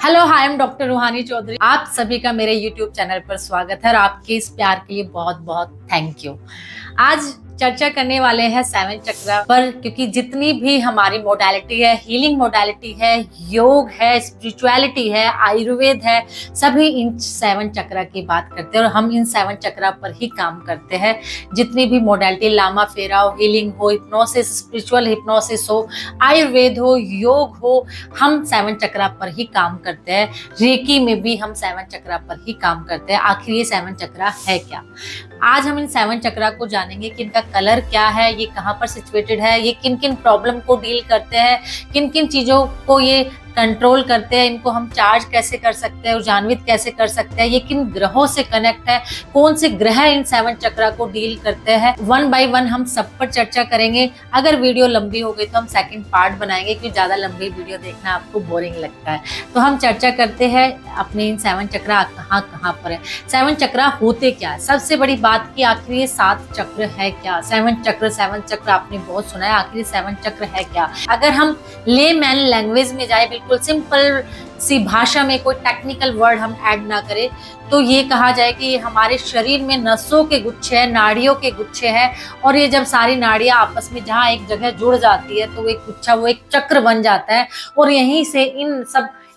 Hello, हाय, M doctor रूहानी चौधरी। आप सभी का मेरे यूट्यूब चैनल पर स्वागत है और आपके इस प्यार के लिए बहुत बहुत थैंक यू। आज चर्चा करने वाले हैं 7 चक्र पर, क्योंकि जितनी भी हमारी मोडालिटी है, हीलिंग मोडालिटी है, योग है, स्पिरिचुअलिटी है, आयुर्वेद है, सभी इन 7 चक्र की बात करते हैं और हम इन 7 चक्र पर ही काम करते हैं। जितनी भी मोडालिटी, लामा फेरा हो, हीलिंग हो, हिप्नोसिस, स्पिरिचुअल हिप्नोसिस हो, आयुर्वेद हो, योग हो, हम 7 चक्र पर ही काम करते हैं। रेकी में भी हम 7 चक्र पर ही काम करते हैं। आखिर ये 7 चक्र है क्या? आज हम इन 7 चक्र को जानेंगे कि इनका कलर क्या है, ये कहाँ पर सिचुएटेड है, ये किन किन प्रॉब्लम को डील करते हैं, किन किन चीजों को ये कंट्रोल करते हैं, इनको हम चार्ज कैसे कर सकते हैं, ऊर्जान्वित कैसे कर सकते हैं, ये किन ग्रहों से कनेक्ट है, कौन से ग्रह इन 7 चक्र को डील करते हैं। 1 बाय 1 हम सब पर चर्चा करेंगे। अगर वीडियो लंबी हो गई तो हम सेकंड पार्ट बनाएंगे, क्योंकि ज्यादा लंबी वीडियो देखना आपको बोरिंग लगता है। तो हम चर्चा करते हैं अपने इन 7 चक्र कहाँ कहाँ पर है, 7 चक्र होते क्या है। सबसे बड़ी बात की आखिर ये 7 चक्र है क्या? 7 चक्र आपने बहुत सुना है, आखिर 7 चक्र है क्या? अगर हम ले मैन लैंग्वेज में जाए, बिल्कुल सिंपल सी भाषा में, कोई टेक्निकल वर्ड हम ऐड ना करें, तो ये कहा जाए कि ये हमारे शरीर में नसों के गुच्छे हैं, नाड़ियों के गुच्छे हैं, और ये जब सारी नाड़ियां आपस में जहाँ एक जगह जुड़ जाती है तो एक गुच्छा, वो एक चक्र बन जाता है, और यहीं से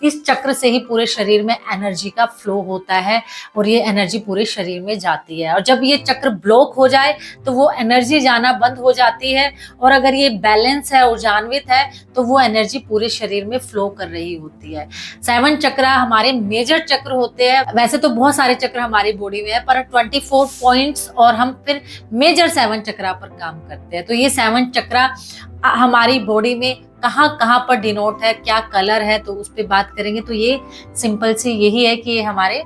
इस चक्र से ही पूरे शरीर में एनर्जी का फ्लो होता है और ये एनर्जी पूरे शरीर में जाती है। और जब ये चक्र ब्लॉक हो जाए तो वो एनर्जी जाना बंद हो जाती है, और अगर ये बैलेंस है, ऊर्जान्वित है, तो वो एनर्जी पूरे शरीर में फ्लो कर रही होती है। 7 चक्र हमारे मेजर चक्र होते हैं। वैसे तो बहुत सारे चक्र हमारी बॉडी में है, पर 24 पॉइंट्स और हम फिर मेजर 7 चक्र पर काम करते हैं। तो ये 7 चक्र हमारी बॉडी में कहाँ कहाँ पर डिनोट है, क्या कलर है, तो उस पर बात करेंगे। तो ये सिंपल सी यही है कि ये हमारे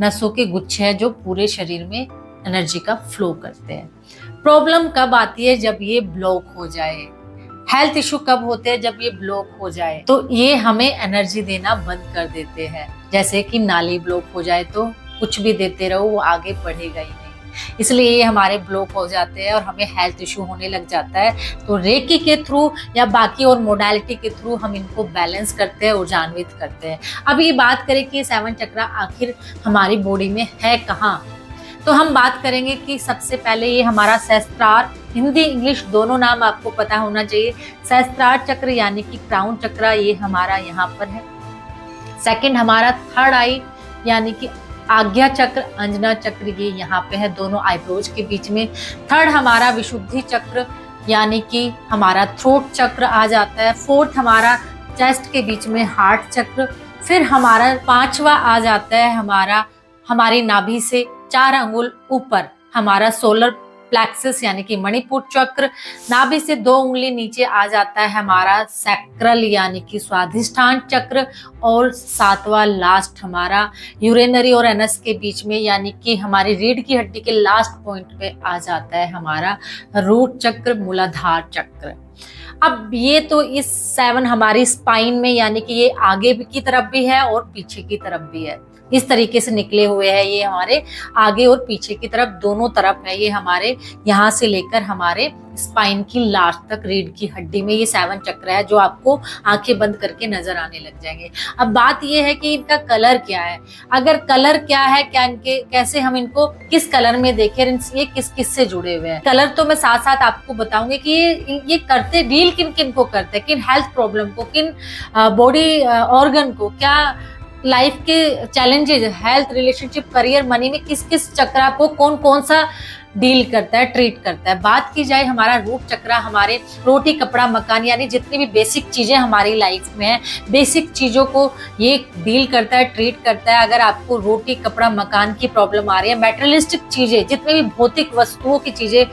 नसों के गुच्छे हैं जो पूरे शरीर में एनर्जी का फ्लो करते हैं। प्रॉब्लम कब आती है? जब ये ब्लॉक हो जाए। हेल्थ इशू कब होते हैं? जब ये ब्लॉक हो जाए तो ये हमें एनर्जी देना बंद कर देते हैं। जैसे कि नाली ब्लॉक हो जाए तो कुछ भी देते रहो, वो आगे बढ़ेगा ही नहीं, इसलिए ये हमारे ब्लॉक हो जाते हैं और हमें हेल्थ इशू होने लग जाता है। तो रेकी के थ्रू या बाकी और मोडालिटी के थ्रू हम इनको बैलेंस करते हैं, ऊर्जान्वित करते हैं। अब ये बात करें कि 7 चक्र आखिर हमारी बॉडी में है कहाँ, तो हम बात करेंगे कि सबसे पहले ये हमारा सहस्त्रार, हिंदी इंग्लिश दोनों नाम आपको पता होना चाहिए। सहस्त्रार चक्र यानी कि क्राउन चक्र, ये हमारा यहाँ पर है। सेकंड हमारा थर्ड आई यानी कि आज्ञा चक्र, अंजना चक्र, ये यहाँ पे है, दोनों आईब्रोज के बीच में। थर्ड हमारा विशुद्धि चक्र यानी कि हमारा थ्रोट चक्र आ जाता है। फोर्थ हमारा चेस्ट के बीच में हार्ट चक्र। फिर हमारा 5वां आ जाता है हमारी नाभि से 4 अंगुल ऊपर हमारा सोलर प्लेक्सस यानी कि मणिपुर चक्र। नाभि से 2 उंगली नीचे आ जाता है हमारा सैक्रल यानी कि स्वाधिष्ठान चक्र। और 7वां लास्ट हमारा यूरेनरी और एनस के बीच में यानी कि हमारी रीढ़ की हड्डी के लास्ट पॉइंट पे आ जाता है हमारा रूट चक्र, मूलाधार चक्र। अब ये तो इस 7 हमारी स्पाइन में यानी कि ये आगे की तरफ भी है और पीछे की तरफ भी है, इस तरीके से निकले हुए हैं। ये हमारे आगे और पीछे की तरफ दोनों तरफ है। ये हमारे यहाँ से लेकर हमारे स्पाइन की लास्ट तक रीढ़ की हड्डी में ये 7 चक्र है, जो आपको आंखें बंद करके नजर आने लग जाएंगे। अब बात ये है कि इनका कलर क्या है। अगर कलर क्या है, क्या इनके कैसे हम इनको किस कलर में देखें, ये किस किस से जुड़े हुए हैं। कलर तो मैं साथ साथ आपको बताऊंगी कि ये करते डील किन किन को करते हैं, किन हेल्थ प्रॉब्लम को, किन बॉडी ऑर्गन को, क्या लाइफ के challenges, health, relationship, career, money में किस किस चक्र को कौन कौन सा डील करता है, ट्रीट करता है। बात की जाए हमारा रूट चक्र, हमारे रोटी कपड़ा मकान यानी जितनी भी बेसिक चीजें हमारी लाइफ में है, बेसिक चीजों को ये डील करता है, ट्रीट करता है। अगर आपको रोटी कपड़ा मकान की प्रॉब्लम आ रही है, मैटेरियलिस्टिक चीजें, जितनी भी भौतिक वस्तुओं की चीजें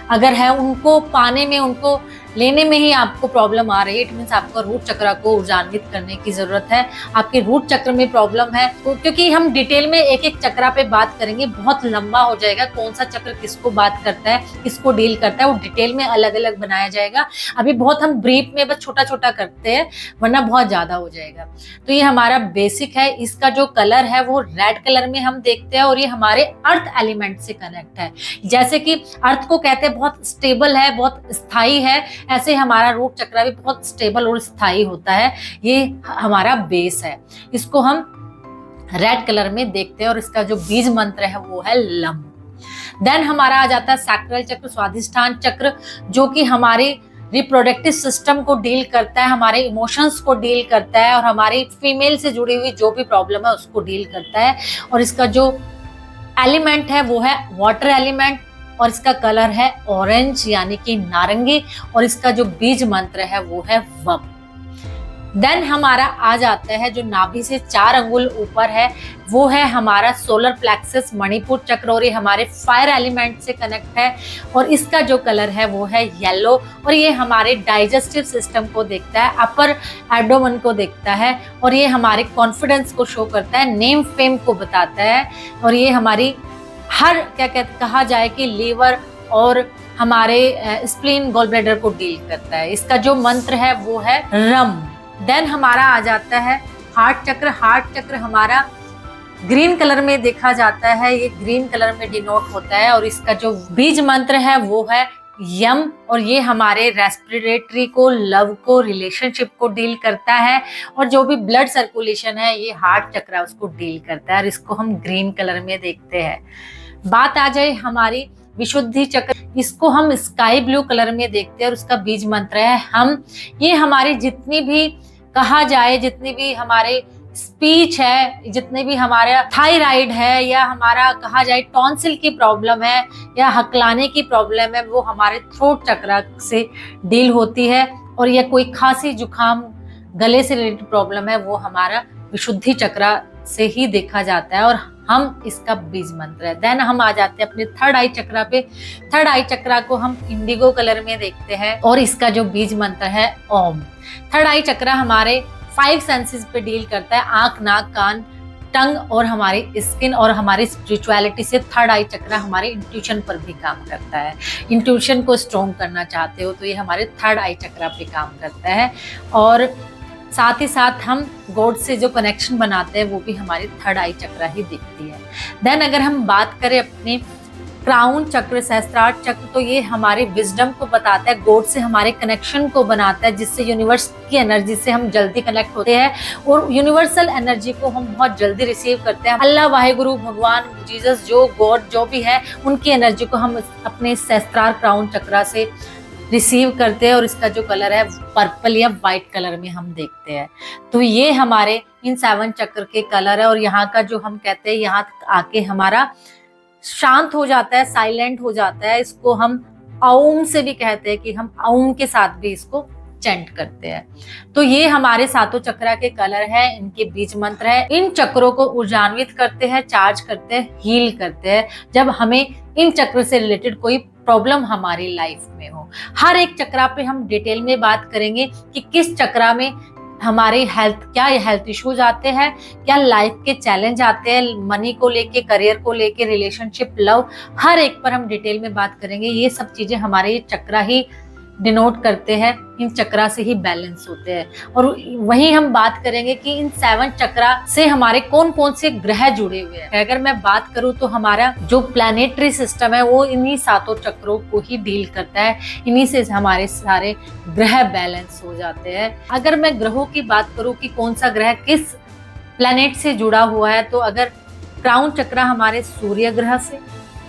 अगर है, उनको पाने में, उनको लेने में ही आपको प्रॉब्लम आ रही है, इट मीन्स आपको रूट चक्र को ऊर्जान्वित करने की जरूरत है। आपके रूट चक्र में प्रॉब्लम है तो, क्योंकि हम डिटेल में एक एक चक्र पे बात करेंगे, बहुत लंबा हो जाएगा, कौन सा चक्र किसको बात करता है, किसको डील करता है, वो डिटेल में अलग अलग बनाया जाएगा। अभी बहुत हम ब्रीफ में बस छोटा छोटा करते हैं, वरना बहुत ज्यादा हो जाएगा। तो ये हमारा बेसिक है। इसका जो कलर है वो रेड कलर में हम देखते हैं, और ये हमारे अर्थ एलिमेंट से कनेक्ट है। जैसे कि अर्थ को कहते हैं बहुत स्टेबल है, बहुत स्थायी है, ऐसे हमारा रूट चक्र भी बहुत स्टेबल और स्थायी होता है। ये हमारा बेस है, इसको हम रेड कलर में देखते हैं और इसका जो बीज मंत्र है वो है लम। देन हमारा आ जाता है सैक्रल चक्र, स्वाधिष्ठान चक्र, जो कि हमारी रिप्रोडक्टिव सिस्टम को डील करता है, हमारे इमोशंस को डील करता है और हमारी फीमेल से जुड़ी हुई जो भी प्रॉब्लम है उसको डील करता है। और इसका जो एलिमेंट है वो है वाटर एलिमेंट और इसका कलर है ऑरेंज यानी कि नारंगी और इसका जो बीज मंत्र है वो है वम। देन हमारा आ जाता है जो नाभि से 4 अंगुल ऊपर है वो है हमारा सोलर प्लेक्सस मणिपुर चक्र और ये हमारे फायर एलिमेंट से कनेक्ट है और इसका जो कलर है वो है येलो और ये हमारे डाइजेस्टिव सिस्टम को देखता है, अपर एब्डोमेन को देखता है और ये हमारे कॉन्फिडेंस को शो करता है, नेम फेम को बताता है और ये हमारी हर कहा जाए कि लीवर और हमारे स्प्लीन गॉल ब्लैडर को डील करता है। इसका जो मंत्र है वो है रम। देन हमारा आ जाता है हार्ट चक्र। हार्ट चक्र हमारा ग्रीन कलर में देखा जाता है, ये ग्रीन कलर में डिनोट होता है और इसका जो बीज मंत्र है वो है यम और ये हमारे रेस्पिरेटरी को, लव को, रिलेशनशिप को डील करता है और जो भी ब्लड सर्कुलेशन है ये हार्ट चक्र उसको डील करता है और इसको हम ग्रीन कलर में देखते हैं। बात आ जाए हमारी विशुद्धि चक्र, इसको हम स्काई ब्लू कलर में देखते हैं और उसका बीज मंत्र है हम। ये हमारी जितनी भी कहा जाए, जितनी भी हमारे स्पीच है, जितने भी हमारा थायराइड है या हमारा कहा जाए टॉन्सिल की प्रॉब्लम है या हकलाने की प्रॉब्लम है वो हमारे थ्रोट चक्र से डील होती है और या कोई खांसी जुकाम गले से रिलेटेड प्रॉब्लम है वो हमारा विशुद्धि चक्र से ही देखा जाता है और हम इसका बीज मंत्र है। देन हम आ जाते हैं अपने थर्ड आई चक्र पे। थर्ड आई चक्र को हम इंडिगो कलर में देखते हैं और इसका जो बीज मंत्र है ओम। थर्ड आई चक्र हमारे 5 सेंसेस पे डील करता है, आंख, नाक, कान, टंग और हमारी स्किन और हमारी स्पिरिचुअलिटी से थर्ड आई चक्र हमारे इंट्यूशन पर भी काम करता है। इंट्यूशन को स्ट्रॉन्ग करना चाहते हो तो ये हमारे थर्ड आई चक्र पे काम करता है और साथ ही साथ हम गॉड से जो कनेक्शन बनाते हैं वो भी हमारी थर्ड आई चक्र ही दिखती है। देन अगर हम बात करें अपने क्राउन चक्र, सहस्त्रार चक्र, तो ये हमारे विजडम को बताता है, गॉड से हमारे कनेक्शन को बनाता है जिससे यूनिवर्स की एनर्जी से हम जल्दी कनेक्ट होते हैं और यूनिवर्सल एनर्जी को हम बहुत जल्दी रिसीव करते हैं। अल्लाह, वाहेगुरु, भगवान, जीसस, जो गॉड जो भी है उनकी एनर्जी को हम अपने सहस्त्रार क्राउन चक्र से रिसीव करते हैं और इसका जो कलर है पर्पल या व्हाइट कलर में हम देखते हैं। तो ये हमारे इन 7 चक्र के कलर है और यहाँ का जो हम कहते हैं यहाँ आके हमारा शांत हो जाता है, साइलेंट हो जाता है। इसको हम ओम से भी कहते हैं कि हम ओम के साथ भी इसको चैंट करते हैं। तो ये हमारे 7 चक्र के कलर है, इनके बीज मंत्र है। इन चक्रों को ऊर्जान्वित करते हैं, चार्ज करते हैं, हील करते हैं जब हमें इन चक्र से रिलेटेड कोई प्रॉब्लम हमारी लाइफ में हो। हर एक चक्र पे हम डिटेल में बात करेंगे कि किस चक्र में हमारे क्या हेल्थ इश्यूज आते हैं, क्या लाइफ के चैलेंज आते हैं, मनी को लेके, करियर को लेके, रिलेशनशिप, लव, हर एक पर हम डिटेल में बात करेंगे। ये सब चीजें हमारे ये चक्र ही डिनोट करते हैं, इन चक्रा से ही बैलेंस होते हैं। और वहीं हम बात करेंगे कि इन 7 चक्रा से हमारे कौन कौन से ग्रह जुड़े हुए हैं। अगर मैं बात करूं तो हमारा जो प्लैनेटरी सिस्टम है वो इन्हीं 7 चक्रों को ही डील करता है, इन्हीं से हमारे सारे ग्रह बैलेंस हो जाते हैं। अगर मैं ग्रहों की बात करूं कि कौन सा ग्रह किस प्लैनेट से जुड़ा हुआ है, तो अगर क्राउन चक्र हमारे सूर्य ग्रह से,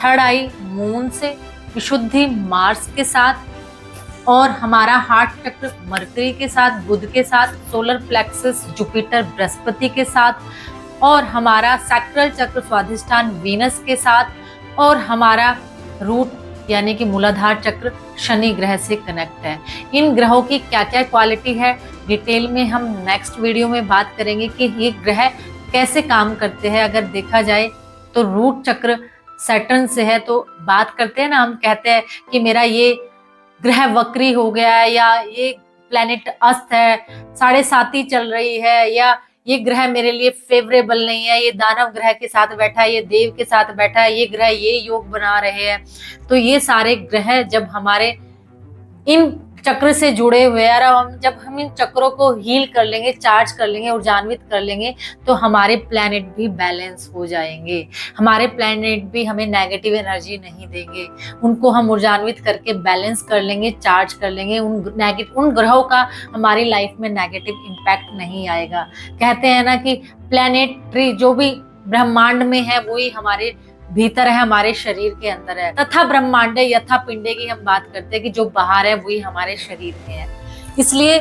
थर्ड आई मून से, विशुद्धि मार्स के साथ और हमारा हार्ट चक्र मरकरी के साथ, बुध के साथ, सोलर प्लेक्सस जुपिटर बृहस्पति के साथ और हमारा सैक्रल चक्र स्वाधिष्ठान वीनस के साथ और हमारा रूट यानी कि मूलाधार चक्र शनि ग्रह से कनेक्ट है। इन ग्रहों की क्या क्या क्वालिटी है डिटेल में हम नेक्स्ट वीडियो में बात करेंगे कि ये ग्रह कैसे काम करते हैं। अगर देखा जाए तो रूट चक्र सैटर्न से है, तो बात करते हैं ना, हम कहते हैं कि मेरा ये ग्रह वक्री हो गया है या ये प्लैनेट अस्त है, 7.5 चल रही है, या ये ग्रह मेरे लिए फेवरेबल नहीं है, ये दानव ग्रह के साथ बैठा है, ये देव के साथ बैठा है, ये ग्रह ये योग बना रहे हैं। तो ये सारे ग्रह जब हमारे इन चक्र से जुड़े हुए हैं। और जब हम इन चक्रों को हील कर लेंगे, चार्ज कर लेंगे, ऊर्जान्वित कर लेंगे, तो हमारे प्लैनेट भी बैलेंस हो जाएंगे। हमारे प्लैनेट भी हमें नेगेटिव एनर्जी नहीं देंगे। उनको हम ऊर्जान्वित करके बैलेंस कर लेंगे, चार्ज कर लेंगे। उन ग्रहों का हमारी लाइफ में नेगेटिव इम्पैक्ट नहीं आएगा। कहते हैं ना कि प्लैनेटरी जो भी ब्रह्मांड में है वही हमारे भीतर है, हमारे शरीर के अंदर है। तथा ब्रह्मांडे यथा पिंडे की हम बात करते हैं कि जो बाहर है वही हमारे शरीर में है। इसलिए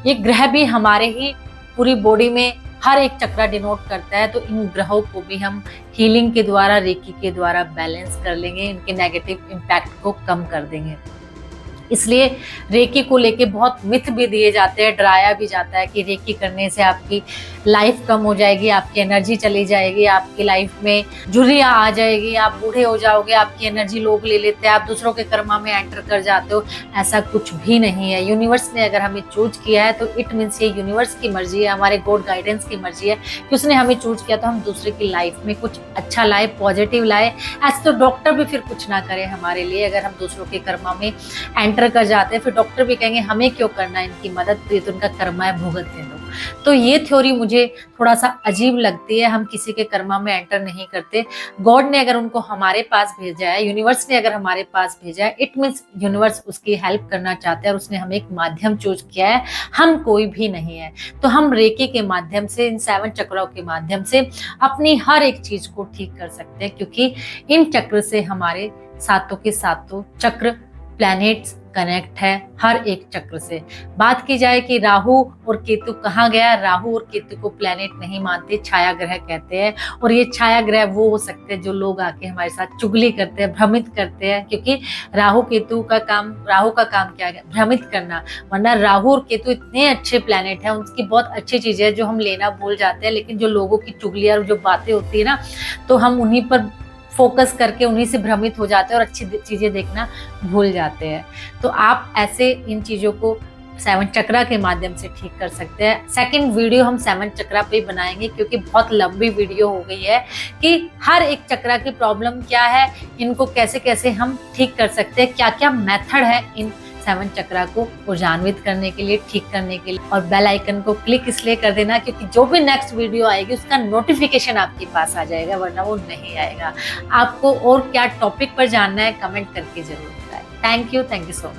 ये ग्रह भी हमारे ही पूरी बॉडी में हर एक चक्र डिनोट करता है। तो इन ग्रहों को भी हम हीलिंग के द्वारा, रेकी के द्वारा बैलेंस कर लेंगे, इनके नेगेटिव इम्पैक्ट को कम कर देंगे। इसलिए रेकी को लेके बहुत मिथ भी दिए जाते हैं, डराया भी जाता है कि रेकी करने से आपकी लाइफ कम हो जाएगी, आपकी एनर्जी चली जाएगी, आपकी लाइफ में झुर्रियाँ आ जाएगी, आप बूढ़े हो जाओगे, आपकी एनर्जी लोग ले लेते हैं, आप दूसरों के कर्मा में एंटर कर जाते हो। ऐसा कुछ भी नहीं है। यूनिवर्स ने अगर हमें चूज किया है तो इट मीन्स ये यूनिवर्स की मर्जी है, हमारे गॉड गाइडेंस की मर्जी है कि उसने हमें चूज किया तो हम दूसरे की लाइफ में कुछ अच्छा लाए, पॉजिटिव लाए। ऐसे तो डॉक्टर भी फिर कुछ ना करे हमारे लिए। अगर हम दूसरों के कर्मा में एंटर कर जाते हैं फिर डॉक्टर भी कहेंगे हमें क्यों करना है इनकी मदद, तो उनका कर्मा है, भुगतने दो। तो ये थ्योरी मुझे थोड़ा सा अजीब लगती है। हम किसी के कर्मा में एंटर नहीं करते। गॉड ने अगर उनको हमारे पास भेजा है, यूनिवर्स ने अगर हमारे पास भेजा है, इट मीन्स यूनिवर्स उसकी हेल्प करना चाहता है और उसने हमें एक माध्यम चूज किया है। हम कोई भी नहीं है। तो हम रेकी के माध्यम से, इन 7 चक्रों के माध्यम से अपनी हर एक चीज को ठीक कर सकते हैं, क्योंकि इन चक्र से हमारे सातों के सातों चक्र, प्लैनेट्स कनेक्ट है हर एक चक्र से। बात की जाए कि राहु और केतु कहाँ गया, राहु और केतु को प्लैनेट नहीं मानते, छाया ग्रह कहते हैं। और ये छाया ग्रह वो हो सकते हैं जो लोग आके हमारे साथ चुगली करते हैं, भ्रमित करते हैं, क्योंकि राहु का काम क्या है, भ्रमित करना। वरना राहु और केतु इतने अच्छे प्लैनेट हैं, उनकी बहुत अच्छी चीजें हैं जो हम लेना भूल जाते हैं। लेकिन जो लोगों की चुगलियां और जो बातें होती है ना, तो हम उन्हीं पर फोकस करके उन्हीं से भ्रमित हो जाते हैं और अच्छी चीजें देखना भूल जाते हैं। तो आप ऐसे इन चीजों को 7 चक्रा के माध्यम से ठीक कर सकते हैं। सेकंड वीडियो हम 7 चक्रा पे बनाएंगे, क्योंकि बहुत लंबी वीडियो हो गई है कि हर एक चक्रा की प्रॉब्लम क्या है, इनको कैसे कैसे हम ठीक कर सकते हैं, क्या क्या मेथड है इन 7 चक्रा को ऊर्जान्वित करने के लिए, ठीक करने के लिए। और बेल आइकन को क्लिक इसलिए कर देना क्योंकि जो भी नेक्स्ट वीडियो आएगी उसका नोटिफिकेशन आपके पास आ जाएगा, वरना वो नहीं आएगा। आपको और क्या टॉपिक पर जानना है कमेंट करके जरूर बताएं। Thank you so much.